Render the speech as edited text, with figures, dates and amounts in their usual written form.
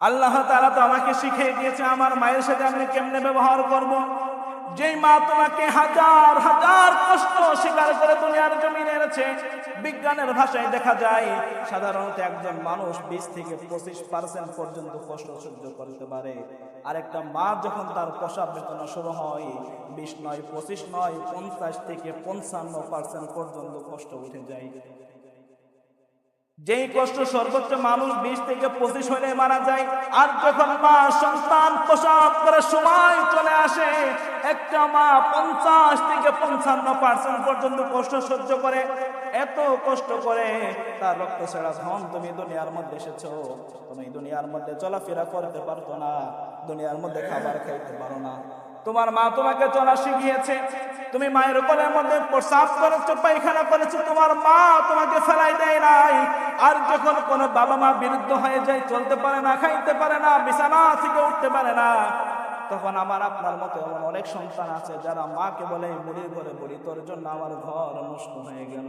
আল্লাহ তাআলা তো আমাকে শিখিয়ে দিয়েছে আমার মায়ের সাথে আমি কেমনে ব্যবহার করব। যেই মা তোমাকে হাজার হাজার কষ্ট স্বীকার করে দুনিয়ার জমিনে এনেছে, বিজ্ঞানের ভাষায় দেখা যায় সাধারণত একজন মানুষ 20 থেকে 25% পর্যন্ত কষ্ট সহ্য করতে পারে। আরেকটা মা যখন তার প্রসব বেদনা শুরু হয় 20 নয় 25 নয় 50 থেকে 55% পর্যন্ত কষ্ট উঠে যায়। যেই কষ্ট সর্বোচ্চ মানুষ 20 থেকে 25 হলে মারা যায়, আর যখন মা সন্তান প্রসব করার সময় চলে আসে, একটা মা 50 থেকে 55% পর্যন্ত কষ্ট সহ্য করে। এত কষ্ট করে তার রক্ত ছাড়া ধন তুমি দুনিয়ার মধ্যে এসেছো, তুমি দুনিয়ার মধ্যে চলাফেরা করতে পারতো না, দুনিয়ার মধ্যে খাবার খাইতে পারো না। তোমার মা তোমাকে চলা শিখিয়েছে, তুমি মায়ের কোলের মধ্যে প্রসাব করেছো, পায়খানা করেছো, তোমার মা তোমাকে ফেলাই দেয় নাই। আর যখন কোনো বাবা মা বিরুদ্ধ হয়ে যায়, চলতে পারে না, খাইতে পারে না, বিছানা থেকে উঠতে পারে না, তখন আমার আপনার মতো এমন অনেক সন্তান আছে যারা মাকে বলে, বুড়ির ঘরে বুড়ি, তোর জন্য আমার ঘর নষ্ট হয়ে গেল।